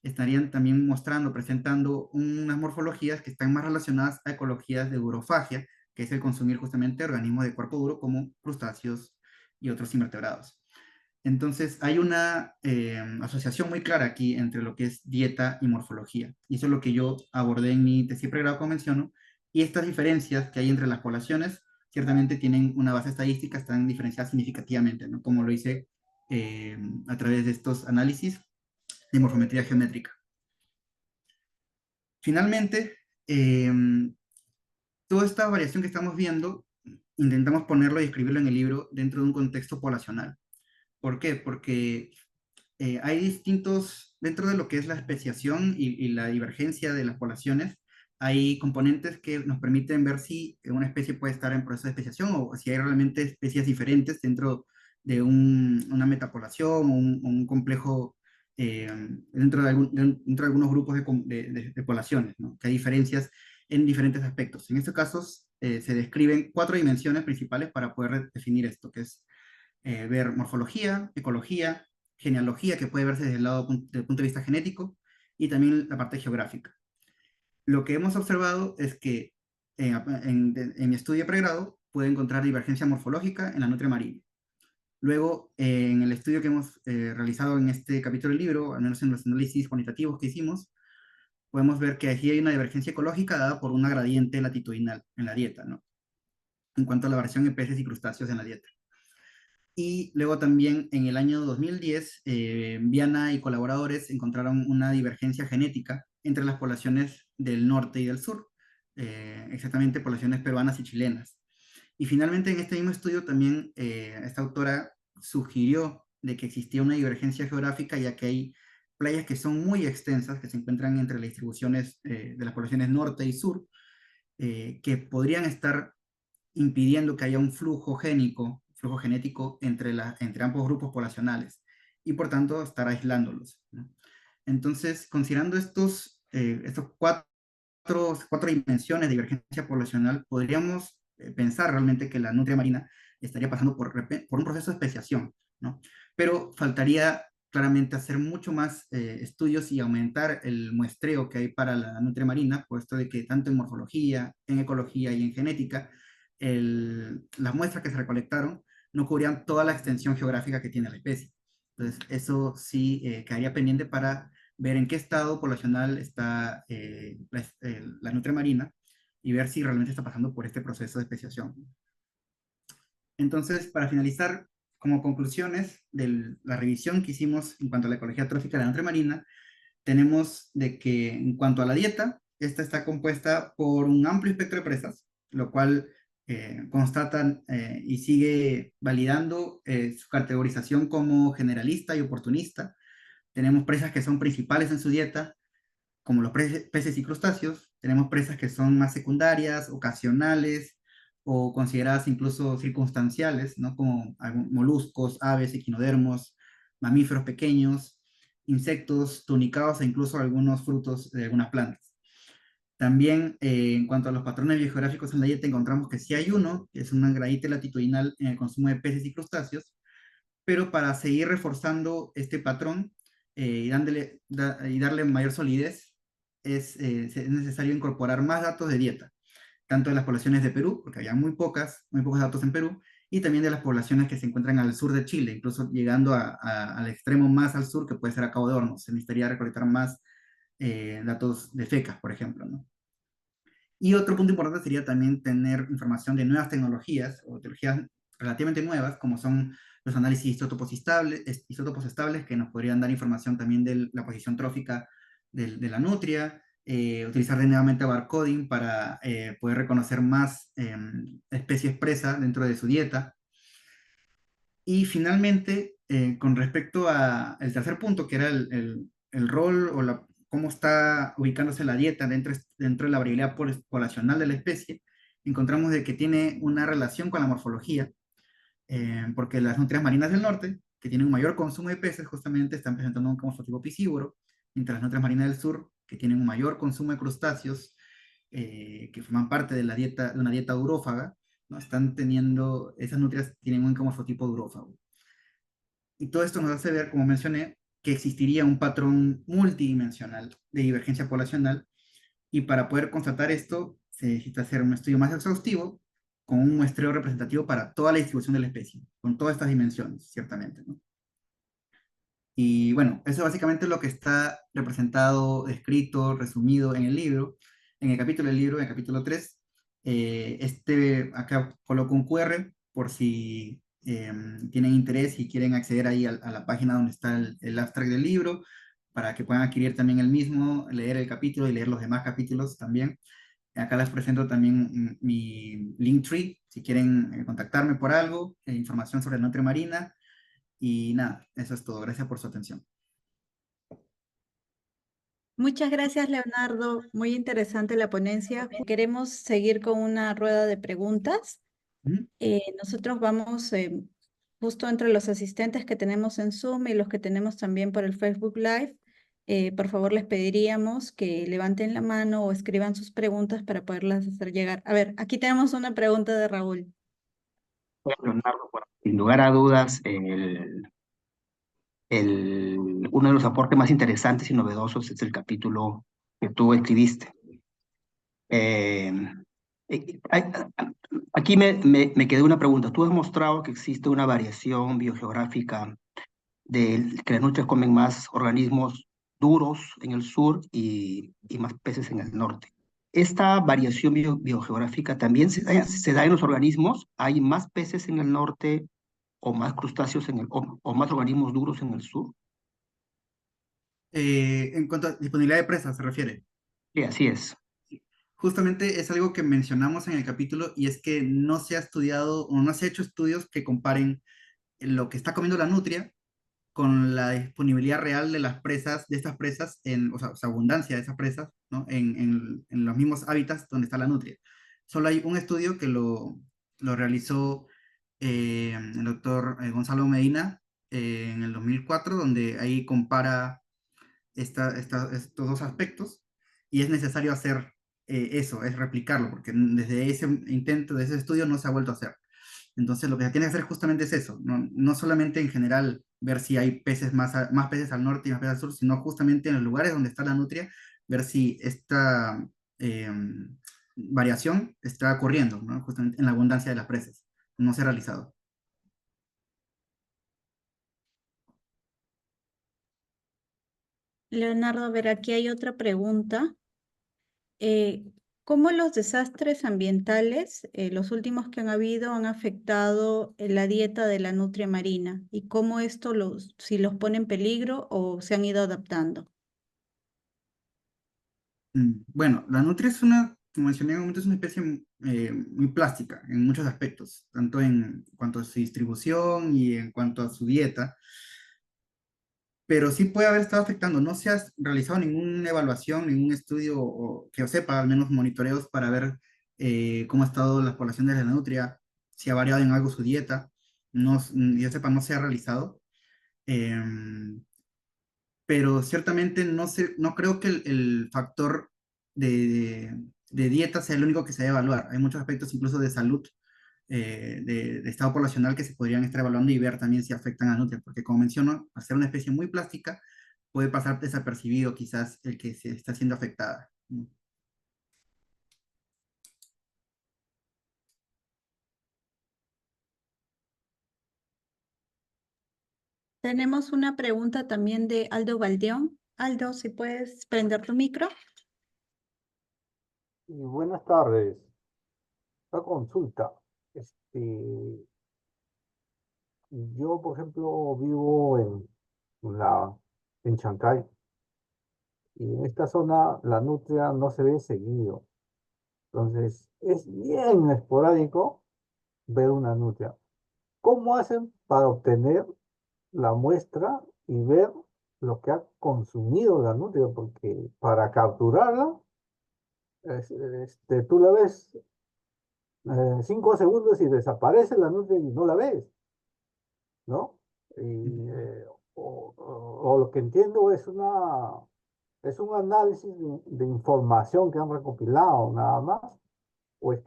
S2: estarían también mostrando, presentando unas morfologías que están más relacionadas a ecologías de durofagia, que es el consumir justamente organismos de cuerpo duro como crustáceos y otros invertebrados. Entonces, hay una asociación muy clara aquí entre lo que es dieta y morfología. Y eso es lo que yo abordé en mi tesis de pregrado, como menciono. Y estas diferencias que hay entre las poblaciones ciertamente tienen una base estadística, están diferenciadas significativamente, ¿no? Como lo hice eh, a través de estos análisis de morfometría geométrica. Finalmente, eh, toda esta variación que estamos viendo, intentamos ponerlo y escribirlo en el libro dentro de un contexto poblacional. ¿Por qué? Porque hay distintos, dentro de lo que es la especiación y la divergencia de las poblaciones, hay componentes que nos permiten ver si una especie puede estar en proceso de especiación o si hay realmente especies diferentes dentro de una metapoblación o un complejo dentro dentro de algunos grupos de poblaciones, ¿no? Que hay diferencias en diferentes aspectos. En estos casos se describen 4 dimensiones principales para poder definir esto, que es ver morfología, ecología, genealogía, que puede verse desde el lado, desde el punto de vista genético, y también la parte geográfica. Lo que hemos observado es que en mi estudio de pregrado puede encontrar divergencia morfológica en la nutria marina. Luego, en el estudio que hemos realizado en este capítulo del libro, al menos en los análisis cuantitativos que hicimos, podemos ver que aquí hay una divergencia ecológica dada por una gradiente latitudinal en la dieta, ¿no? En cuanto a la variación en peces y crustáceos en la dieta. Y luego también en el año 2010, Viana y colaboradores encontraron una divergencia genética entre las poblaciones del norte y del sur, exactamente poblaciones peruanas y chilenas. Y finalmente en este mismo estudio también esta autora sugirió de que existía una divergencia geográfica, ya que hay playas que son muy extensas, que se encuentran entre las distribuciones de las poblaciones norte y sur, que podrían estar impidiendo que haya un flujo genético entre ambos grupos poblacionales y por tanto estar aislándolos, ¿no? Entonces, considerando estos cuatro dimensiones de divergencia poblacional, podríamos pensar realmente que la nutria marina estaría pasando por un proceso de especiación, ¿no? Pero faltaría claramente hacer mucho más estudios y aumentar el muestreo que hay para la nutria marina, puesto de que tanto en morfología, en ecología y en genética, las muestras que se recolectaron no cubrían toda la extensión geográfica que tiene la especie. Entonces, eso sí quedaría pendiente para ver en qué estado poblacional está la nutria marina y ver si realmente está pasando por este proceso de especiación. Entonces, para finalizar, como conclusiones de la revisión que hicimos en cuanto a la ecología trófica de la nutria marina, tenemos de que en cuanto a la dieta, esta está compuesta por un amplio espectro de presas, lo cual constatan y sigue validando su categorización como generalista y oportunista. Tenemos presas que son principales en su dieta, como los peces y crustáceos. Tenemos presas que son más secundarias, ocasionales o consideradas incluso circunstanciales, ¿no? Como moluscos, aves, equinodermos, mamíferos pequeños, insectos, tunicados e incluso algunos frutos de algunas plantas. También en cuanto a los patrones biogeográficos en la dieta, encontramos que sí hay uno, que es una gradiente latitudinal en el consumo de peces y crustáceos, pero para seguir reforzando este patrón y darle mayor solidez, es necesario incorporar más datos de dieta, tanto de las poblaciones de Perú, porque había muy pocos datos en Perú, y también de las poblaciones que se encuentran al sur de Chile, incluso llegando al extremo más al sur, que puede ser a Cabo de Hornos. Se necesitaría recolectar más datos de fecas, por ejemplo, ¿no? Y otro punto importante sería también tener información de nuevas tecnologías o tecnologías relativamente nuevas, como son los análisis isótopos estables, que nos podrían dar información también de la posición trófica de la nutria, utilizar de nuevamente barcoding para poder reconocer más especies presa dentro de su dieta. Y finalmente, con respecto al tercer punto, que era el rol o cómo está ubicándose la dieta dentro de la variabilidad poblacional de la especie, encontramos de que tiene una relación con la morfología, porque las nutrias marinas del norte, que tienen un mayor consumo de peces, justamente están presentando un morfotipo piscívoro, mientras las nutrias marinas del sur, que tienen un mayor consumo de crustáceos, que forman parte de la dieta, de una dieta durófaga, ¿no? Están teniendo, esas nutrias tienen un morfotipo durófago. Y todo esto nos hace ver, como mencioné, que existiría un patrón multidimensional de divergencia poblacional, y para poder constatar esto se necesita hacer un estudio más exhaustivo con un muestreo representativo para toda la distribución de la especie, con todas estas dimensiones, ciertamente, ¿no? Y bueno, eso es básicamente lo que está representado, descrito, resumido en el libro, en el capítulo del libro, en el capítulo 3. Acá coloco un QR por si tienen interés y quieren acceder ahí a la página donde está el abstract del libro, para que puedan adquirir también el mismo, leer el capítulo y leer los demás capítulos también. Acá les presento también mi Linktree, si quieren contactarme por algo, información sobre la nutria marina. Y nada, eso es todo. Gracias por su atención.
S3: Muchas gracias, Leonardo. Muy interesante la ponencia. Queremos seguir con una rueda de preguntas.
S2: Ujú.
S3: Nosotros vamos justo entre los asistentes que tenemos en Zoom y los que tenemos también por el Facebook Live. Por favor, les pediríamos que levanten la mano o escriban sus preguntas para poderlas hacer llegar. A ver, aquí tenemos una pregunta de Raúl.
S4: Leonardo, bueno, sin lugar a dudas, uno de los aportes más interesantes y novedosos es el capítulo que tú escribiste. Eh, hay- Aquí me quedó una pregunta. Tú has mostrado que existe una variación biogeográfica de que las nutrias comen más organismos duros en el sur y más peces en el norte. ¿Esta variación biogeográfica también se da en los organismos? ¿Hay más peces en el norte o más crustáceos o más organismos duros en el sur?
S2: En cuanto a disponibilidad de presas, se refiere.
S4: Sí, así es.
S2: Justamente es algo que mencionamos en el capítulo, y es que no se ha estudiado o no se ha hecho estudios que comparen lo que está comiendo la nutria con la disponibilidad real de las presas, de estas presas, o sea, abundancia de esas presas, ¿no? En los mismos hábitats donde está la nutria. Solo hay un estudio que lo realizó el doctor Gonzalo Medina en el 2004, donde ahí compara estos dos aspectos, y es necesario hacer eso, es replicarlo, porque desde ese intento, de ese estudio, no se ha vuelto a hacer. Entonces, lo que se tiene que hacer justamente es eso, no solamente en general ver si hay peces más peces al norte y más peces al sur, sino justamente en los lugares donde está la nutria, ver si esta eh, variación está ocurriendo, ¿no? Justamente en la abundancia de las presas. No se ha realizado.
S3: Leonardo, a ver, aquí hay otra pregunta. Eh, ¿Cómo los desastres ambientales, los últimos que han habido, han afectado la dieta de la nutria marina? ¿Y cómo esto si los pone en peligro o se han ido adaptando?
S2: Bueno, la nutria como mencioné en un momento, es una especie muy plástica en muchos aspectos, tanto en cuanto a su distribución y en cuanto a su dieta, pero sí puede haber estado afectando. No se ha realizado ninguna evaluación, ningún estudio, o que yo sepa, al menos monitoreos para ver cómo ha estado la población de la nutria, si ha variado en algo su dieta. No, yo sepa, no se ha realizado. Em, pero ciertamente no creo que el factor de dieta sea el único que se debe evaluar. Hay muchos aspectos incluso de salud, de estado poblacional, que se podrían estar evaluando y ver también si afectan a nutrias, porque como menciono, al ser una especie muy plástica, puede pasar desapercibido quizás el que se está siendo afectada.
S3: Tenemos una pregunta también de Aldo Valdeón. Aldo, si puedes prender tu micro.
S5: Y buenas tardes. Una consulta. Este, yo, por ejemplo, vivo en Chancay, y en esta zona la nutria no se ve seguido. Entonces, es bien esporádico ver una nutria. ¿Cómo hacen para obtener la muestra y ver lo que ha consumido la nutria, porque para capturarla, tú la ves 5 segundos y desaparece la nutria y no la ves, ¿no? Y, o lo que entiendo es un análisis de información que han recopilado nada más, o es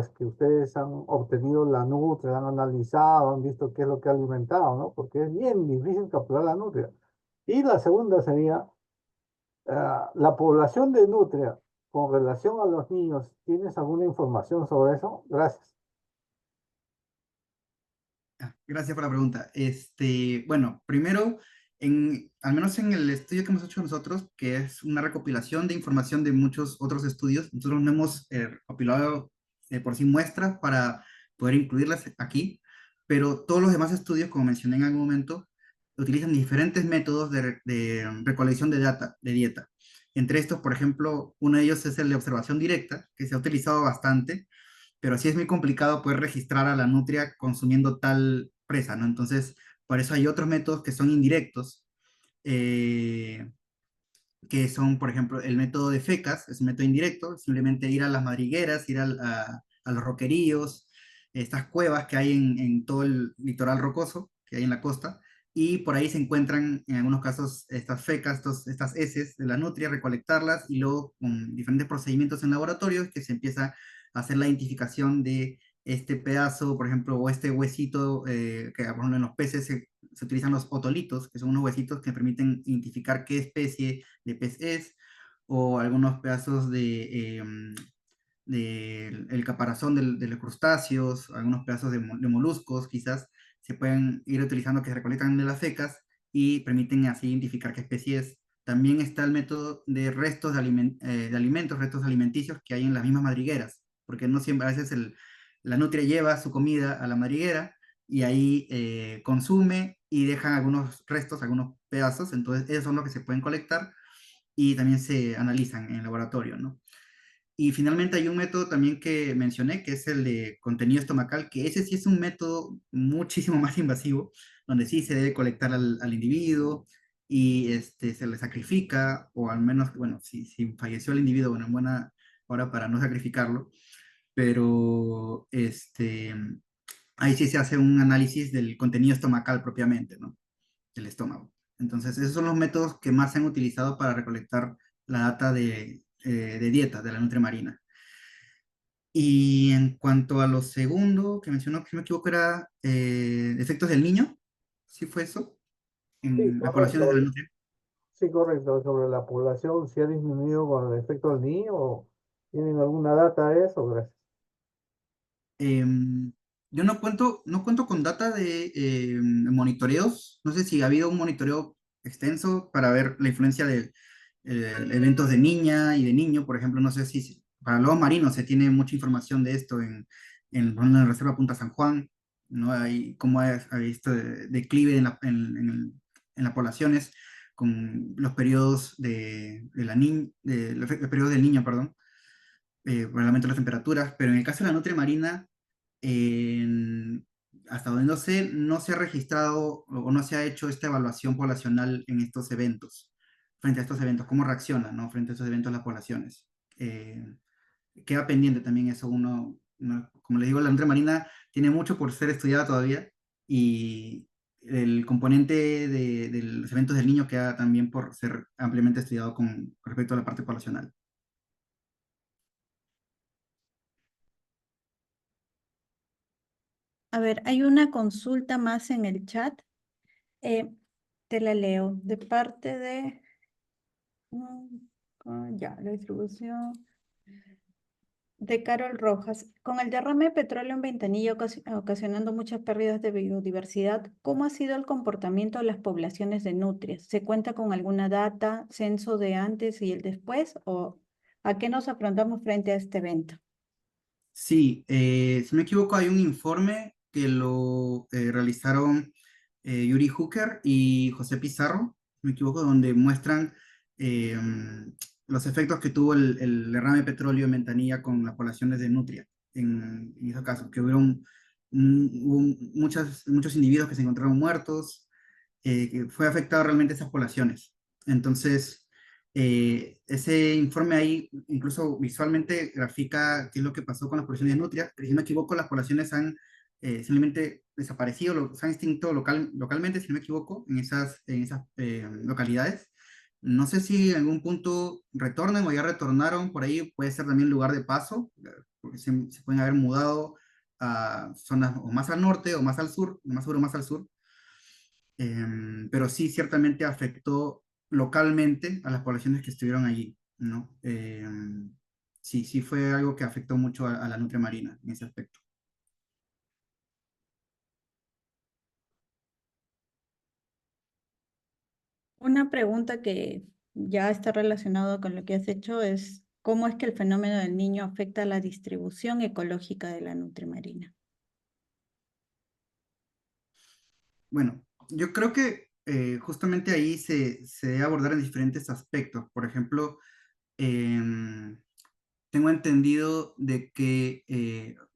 S5: que ustedes han obtenido la nutria, han analizado, han visto qué es lo que ha alimentado, ¿no? Porque es bien difícil capturar la nutria. Y la segunda sería, la población de nutria con relación a los niños. ¿Tienes alguna información sobre eso? Gracias.
S2: Gracias por la pregunta. Bueno, primero, al menos en el estudio que hemos hecho nosotros, que es una recopilación de información de muchos otros estudios, nosotros no hemos recopilado por sí muestras para poder incluirlas aquí, pero todos los demás estudios, como mencioné en algún momento, utilizan diferentes métodos de recolección de data, de dieta. Entre estos, por ejemplo, uno de ellos es el de observación directa, que se ha utilizado bastante, pero sí es muy complicado poder registrar a la nutria consumiendo tal presa, ¿no? Entonces, por eso hay otros métodos que son indirectos, eh, que son, por ejemplo, el método de fecas, es un método indirecto, simplemente ir a las madrigueras, ir a los roqueríos, estas cuevas que hay en todo el litoral rocoso que hay en la costa, y por ahí se encuentran en algunos casos estas fecas, estas heces de la nutria, recolectarlas y luego con diferentes procedimientos en laboratorios que se empieza a hacer la identificación de este pedazo, por ejemplo, o este huesito, que por ejemplo en los peces se utilizan los otolitos, que son unos huesitos que permiten identificar qué especie de pez es, o algunos pedazos el caparazón de los crustáceos, algunos pedazos de moluscos, quizás se pueden ir utilizando que se recolectan de las fecas y permiten así identificar qué especie es. También está el método de restos de alimentos, restos alimenticios que hay en las mismas madrigueras, porque no siempre, a veces la nutria lleva su comida a la madriguera y ahí consume y dejan algunos restos, algunos pedazos, entonces esos son los que se pueden colectar y también se analizan en el laboratorio, ¿no? Y finalmente hay un método también que mencioné, que es el de contenido estomacal, que ese sí es un método muchísimo más invasivo, donde sí se debe colectar al individuo y se le sacrifica, o al menos, bueno, si falleció el individuo, bueno, en buena hora para no sacrificarlo, pero ahí sí se hace un análisis del contenido estomacal propiamente, ¿no? Del estómago. Entonces, esos son los métodos que más se han utilizado para recolectar la data de dieta de la nutria marina. Y en cuanto a lo segundo que mencionó, que si no me equivoco, era efectos del niño, ¿sí fue eso?
S5: Sí,
S2: En las poblaciones de la
S5: correcto.
S2: nutria.
S5: Sí, correcto. Sobre la población, si ha disminuido con el efecto del niño, o ¿tienen alguna data de eso? Gracias.
S2: Yo no cuento con data de monitoreos. No sé si ha habido un monitoreo extenso para ver la influencia de eventos de niña y de niño. Por ejemplo, no sé si para lobos marinos se tiene mucha información de esto por ejemplo, en la Reserva Punta San Juan, ¿no? Hay cómo ha visto declive en las poblaciones con los periodos los periodos del niño, perdón, por el aumento de las temperaturas, pero en el caso de la nutria marina, en- hasta donde no sé, no se ha registrado o no se ha hecho esta evaluación poblacional en estos eventos, frente a estos eventos, cómo reaccionan, ¿no? Frente a estos eventos las poblaciones. Queda pendiente también eso, como les digo, la nutria marina tiene mucho por ser estudiada todavía y el componente de los eventos del niño queda también por ser ampliamente estudiado con respecto a la parte poblacional.
S3: A ver, hay una consulta más en el chat. Eh, Te la leo. De parte de... ya, la distribución. De Carol Rojas. Con el derrame de petróleo en Ventanilla ocasionando muchas pérdidas de biodiversidad, ¿cómo ha sido el comportamiento de las poblaciones de nutrias? ¿Se cuenta con alguna data, censo de antes y el después? ¿O a qué nos afrontamos frente a este evento?
S2: Sí, si no me equivoco, hay un informe que lo realizaron Yuri Hooker y José Pizarro, si no me equivoco, donde muestran eh, los efectos que tuvo el derrame de petróleo en Ventanilla con las poblaciones de nutria, en esos casos, que hubo muchos individuos que se encontraron muertos, que fue afectado realmente esas poblaciones. Entonces, ese informe ahí incluso visualmente grafica qué es lo que pasó con las poblaciones de nutria. Si no me equivoco, las poblaciones han simplemente desaparecido, se han extinto localmente, si no me equivoco, en esas localidades. No sé si en algún punto retornan o ya retornaron por ahí, puede ser también lugar de paso, porque se pueden haber mudado a zonas o más al norte o más al sur, más sur o más al sur. Pero sí ciertamente afectó localmente a las poblaciones que estuvieron allí, ¿no? Sí, sí fue algo que afectó mucho a la nutria marina en ese aspecto.
S3: Una pregunta que ya está relacionada con lo que has hecho es, ¿cómo es que el fenómeno del niño afecta a la distribución ecológica de la nutria marina?
S2: Bueno, yo creo que justamente ahí se debe abordar en diferentes aspectos. Por ejemplo, em, tengo entendido de que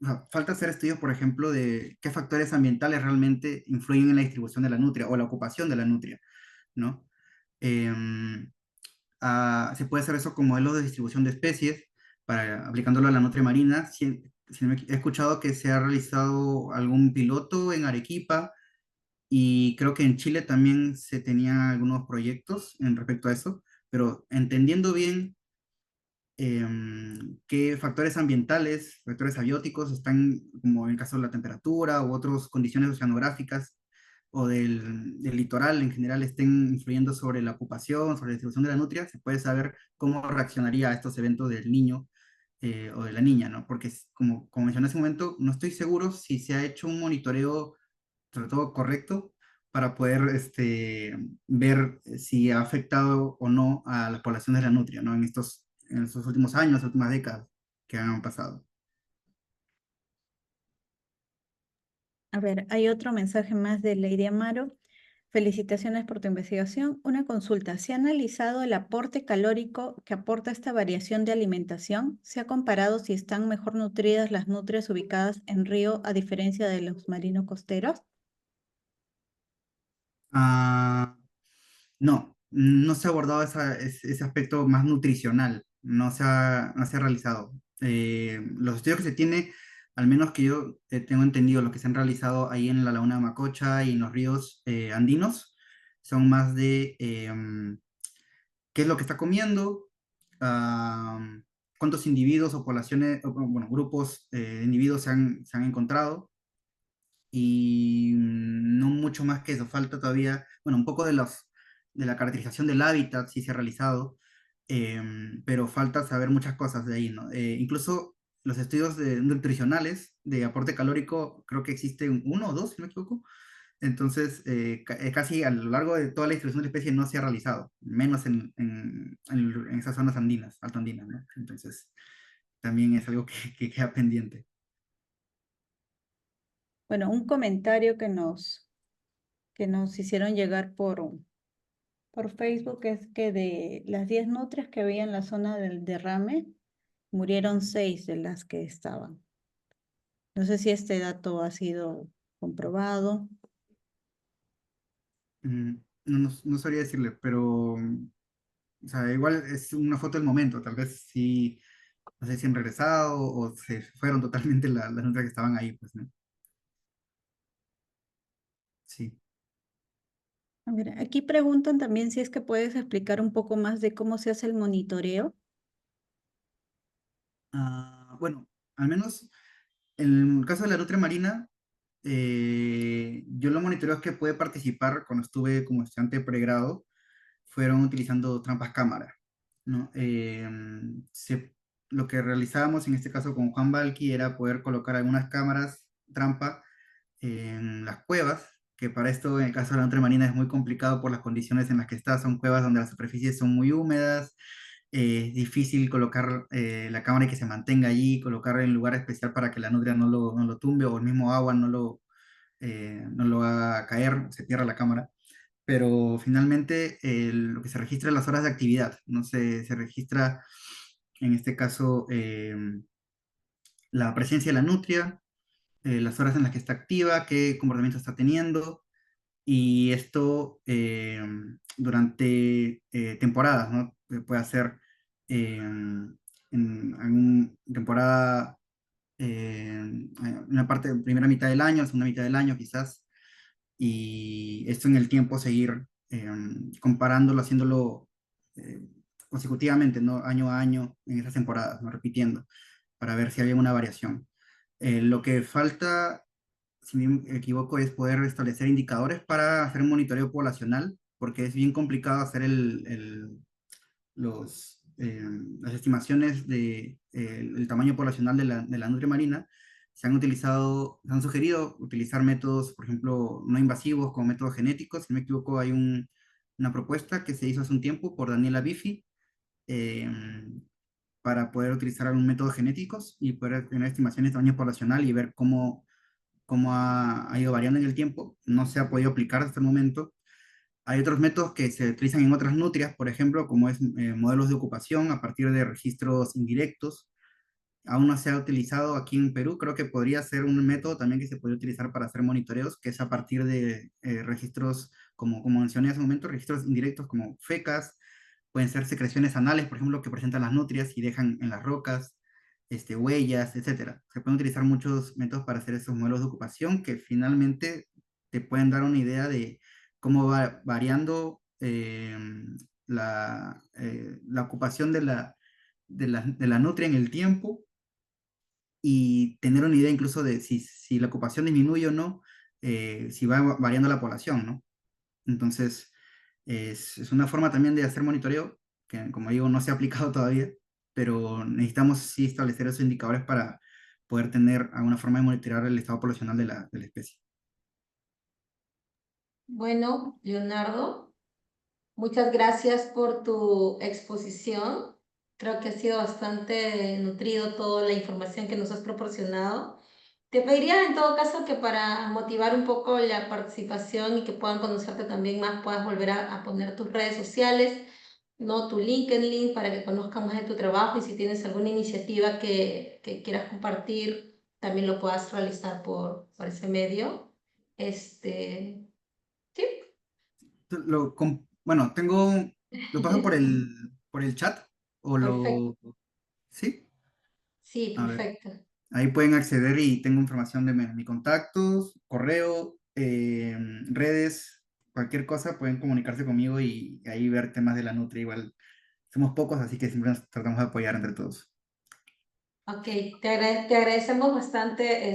S2: o sea, falta hacer estudios, por ejemplo, de qué factores ambientales realmente influyen en la distribución de la nutria o la ocupación de la nutria, ¿no? Em, Se puede hacer eso con modelos de distribución de especies, aplicándolo a la nutria marina. He escuchado que se ha realizado algún piloto en Arequipa y creo que en Chile también se tenían algunos proyectos en respecto a eso, pero entendiendo bien qué factores ambientales, factores abióticos están, como en el caso de la temperatura u otras condiciones oceanográficas o del litoral en general, estén influyendo sobre la ocupación, sobre la distribución de la nutria, se puede saber cómo reaccionaría a estos eventos del niño o de la niña, ¿no? Porque como mencioné hace un momento, no estoy seguro si se ha hecho un monitoreo sobre todo correcto para poder ver si ha afectado o no a las poblaciones de la nutria, ¿no? En estos últimos años, últimas décadas que han pasado.
S3: A ver, hay otro mensaje más de Lady Amaro. Felicitaciones por tu investigación. Una consulta. ¿Se ha analizado el aporte calórico que aporta esta variación de alimentación? ¿Se ha comparado si están mejor nutridas las nutrias ubicadas en río a diferencia de los marinos costeros?
S2: Ah, no, no se ha abordado ese aspecto más nutricional, no se ha realizado. Los estudios que se tiene, al menos que yo tengo entendido, los que se han realizado ahí en la laguna de Macocha y en los ríos andinos, son más de qué es lo que está comiendo, ah, cuántos individuos o poblaciones, o, bueno, grupos de individuos se han encontrado y no mucho más que eso. Falta todavía, bueno, un poco de la caracterización del hábitat sí se ha realizado, pero falta saber muchas cosas de ahí, ¿no? Incluso los estudios nutricionales de aporte calórico, creo que existen uno o dos, si no me equivoco. Entonces, casi a lo largo de toda la distribución de la especie no se ha realizado, menos en esas zonas andinas, altoandinas, ¿no? Entonces, también es algo que queda pendiente.
S3: Bueno, un comentario que nos hicieron llegar por Facebook es que de las 10 nutrias que había en la zona del derrame, murieron 6 de las que estaban. No sé si este dato ha sido comprobado.
S2: Mm, no sabría decirle, pero, o sea, igual es una foto del momento, tal vez sí, no sé si han regresado o se fueron totalmente las nutrias que estaban ahí, pues, ¿no? Sí.
S3: A ver, aquí preguntan también si es que puedes explicar un poco más de cómo se hace el monitoreo.
S2: Bueno, al menos en el caso de la nutria marina, yo lo monitoreo que pude participar cuando estuve como estudiante de pregrado, fueron utilizando trampas cámara, ¿no? Lo que realizábamos en este caso con Juan Balki era poder colocar algunas cámaras trampa en las cuevas, que para esto en el caso de la nutria marina es muy complicado por las condiciones en las que está, son cuevas donde las superficies son muy húmedas, es difícil colocar la cámara y que se mantenga allí, colocar en lugar especial para que la nutria no lo tumbe o el mismo agua no lo haga caer, se pierda la cámara. Pero finalmente lo que se registra es las horas de actividad, no se registra en este caso la presencia de la nutria, las horas en las que está activa, qué comportamiento está teniendo, y esto durante temporadas, ¿no? Puede ser en alguna temporada, una parte, primera mitad del año, segunda mitad del año quizás, y esto en el tiempo seguir comparándolo, haciéndolo eh, consecutivamente, ¿no? Año a año en esas temporadas, ¿no? Repitiendo, para ver si había una variación. Lo que falta, si no me equivoco, es poder establecer indicadores para hacer un monitoreo poblacional, porque es bien complicado hacer las estimaciones de el tamaño poblacional de la nutria marina. Se han sugerido utilizar métodos, por ejemplo, no invasivos como métodos genéticos. Si no me equivoco, hay una propuesta que se hizo hace un tiempo por Daniela Bifi, eh, para poder utilizar algún método genéticos y poder tener estimaciones de tamaño poblacional y ver cómo ha ido variando en el tiempo. No se ha podido aplicar hasta el momento. Hay otros métodos que se utilizan en otras nutrias, por ejemplo, como es modelos de ocupación a partir de registros indirectos. Aún no se ha utilizado aquí en Perú. Creo que podría ser un método también que se podría utilizar para hacer monitoreos, que es a partir de registros, como mencioné hace un momento, registros indirectos como fecas, pueden ser secreciones anales, por ejemplo, que presentan las nutrias y dejan en las rocas, huellas, etcétera. Se pueden utilizar muchos métodos para hacer esos modelos de ocupación que finalmente te pueden dar una idea de cómo va variando la ocupación de la nutria en el tiempo, y tener una idea incluso de si la ocupación disminuye o no, si va variando la población, ¿no? Entonces, es una forma también de hacer monitoreo, que como digo, no se ha aplicado todavía, pero necesitamos sí establecer esos indicadores para poder tener alguna forma de monitorear el estado poblacional de la especie.
S1: Bueno, Leonardo, muchas gracias por tu exposición. Creo que ha sido bastante nutrido toda la información que nos has proporcionado. Te pediría en todo caso que para motivar un poco la participación y que puedan conocerte también más, puedas volver a poner tus redes sociales, ¿no? Tu LinkedIn para que conozcan más de tu trabajo, y si tienes alguna iniciativa que quieras compartir, también lo puedas realizar por ese medio. Sí,
S2: Bueno, lo paso por el chat, o
S1: perfecto.
S2: ¿sí?
S1: Sí,
S2: A ver.
S1: perfecto.
S2: Ahí pueden acceder y tengo información de mi contactos, correo, redes, cualquier cosa, pueden comunicarse conmigo y ahí ver temas de la Nutria. Igual somos pocos, así que siempre nos tratamos de apoyar entre todos.
S1: Ok, te agradecemos bastante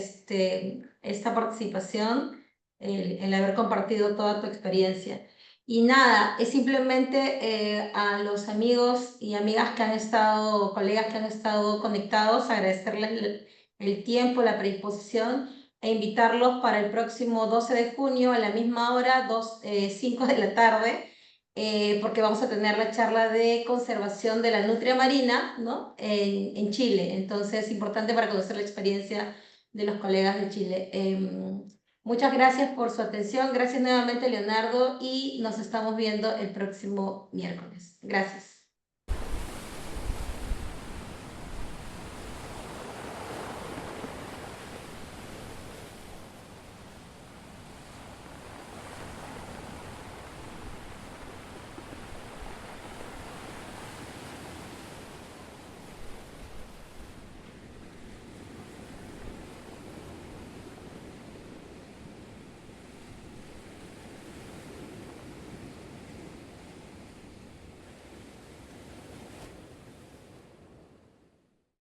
S1: esta participación, el haber compartido toda tu experiencia. Y nada, es simplemente a los amigos y amigas que han estado, colegas que han estado conectados, agradecerles el tiempo, la predisposición, e invitarlos para el próximo 12 de junio a la misma hora, 5 de la tarde, porque vamos a tener la charla de conservación de la nutria marina, ¿no? En Chile. Entonces es importante para conocer la experiencia de los colegas de Chile. Muchas gracias por su atención. Gracias nuevamente, Leonardo, y nos estamos viendo el próximo miércoles. Gracias.